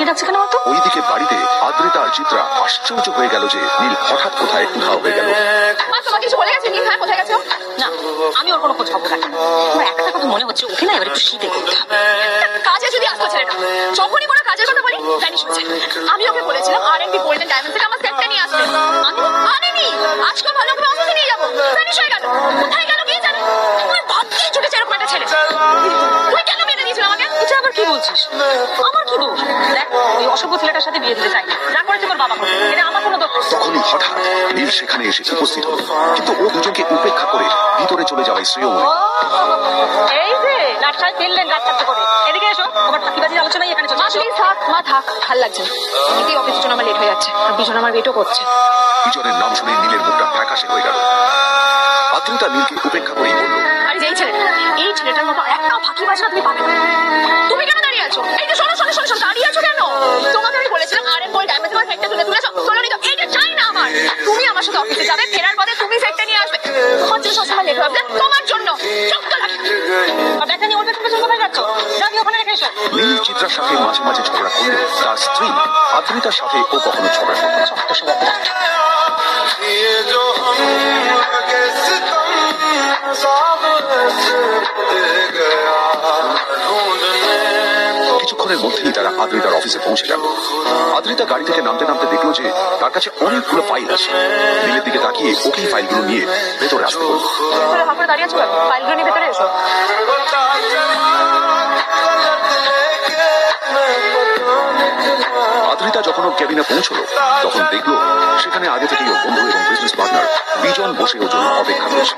ডাকছে কেন বলতো? ওইদিকে বাড়িতে আদ্রিতা আর চিত্রা আশ্চর্য হয়ে গেল যে নীল হঠাৎ কোথায় উধাও হয়ে গেল। তোমাকে কিছু বলে গেছে নীল? হ্যাঁ, কোথায় গেছে? না, আমি ওর কোনো খোঁজ খবর রাখি না। আমার একটা কথা মনে হচ্ছে, ওকে না এবার একটু শীতে করতে হবে। কাজে যদি আসতো ছেলেটা, যখনই কোনো কাজের কথা বলি ভ্যানিশ হচ্ছে। আমি ওকে বলেছিলাম R&B গোল্ডেন ডায়মন্ড থেকে আমার সেটটা নিয়ে আসতে, আমি আনিনি। আজকে ভালো করে অফিসে নিয়ে যাবো, ভ্যানিশ হয়ে গেল। কোথায় গেল কে জানে? তুই ভাবতেই ছুটেছে এরকম একটা ছেলে। তুই কেন মেনে দিয়েছিল আমাকে? এটা আবার কি বলছিস? আমার কি দোষ? দেখ, ওই অসভ্য ছেলেটার সাথে বিয়ে দিতে চাই না। যা করেছে তোর বাবা করে, এটা আমার কোনো দোষ। তখনই হঠাৎ নীল সেখানে এসে উপস্থিত হল, কিন্তু ও দুজনকে উপেক্ষা করে ভিতরে চলে যাওয়াই শ্রেয় মনে। এই যে নাটসায় ফেললেন রাত থাকতে করে, এদিকে এসো। তোমার ফাঁকিবাজির আলোচনাই এখানে চলছে। প্লিজ থাক, মা থাক, ভাল লাগছে না। এমনিতেই অফিসের জন্য আমার লেট হয়ে যাচ্ছে, আর পিছনে আমার ওয়েটও করছে। পিছনের নাম শুনে নীলের মুখটা ফ্যাকাশে হয়ে গেল। আদ্রিতা নীলকে উপেক্ষা করেই বলল, আর এই ছেলেটা, এই ছেলেটার মতো একটাও ফাঁকিবাজ না তুমি পাবে না। তুমি কেন দাঁড়িয়ে আছো? এই যে শোনো শোনো শোনো শোনো, দাঁড়িয়ে আছো কেন? তোমাকে আমি বলেছিলাম R&B গোল্ড ডায়মন্ড তোমার সেটটা তুলে তুলেছো, তোলোনি তো। এইটা চাই না আমার। তুমি আমার সাথে অফিসে যাবে, ফেরার পথে তুমি সেটটা নিয়ে আসবে। তোমার জন্য সবসময় লেট হবে, তোমার জন্য। চক্কা লাগে। আর দেখা নিয়ে ওর পেছন পেছন কোথায় যাচ্ছ? যাবি ওখানে রেখে এসো। নীল চিত্রার সাথে মাঝে মাঝে ঝগড়া করলে তার স্ত্রী আদ্রিতার সাথে ও কখনো ঝগড়া করত না। কিছুক্ষণের মধ্যেই তারা আদ্রিতার অফিসে পৌঁছে গেল। আদ্রিতা গাড়ি থেকে নামতে নামতে দেখলো যে তার কাছে অনেকগুলো ফাইল আছে। নীলের দিকে তাকিয়ে ওকেই ফাইলগুলো নিয়ে ভেতরে আসতে বলল। দাঁড়িয়ে আছো কেন? ফাইলগুলো নিয়ে ভেতরে এসো। আদ্রিতা যখন ওর কেবিনে পৌঁছলো তখন দেখলো সেখানে আগে থেকেই ওর বন্ধু এবং বিজনেস পার্টনার বিজন বসে ওর জন্য অপেক্ষা করছে।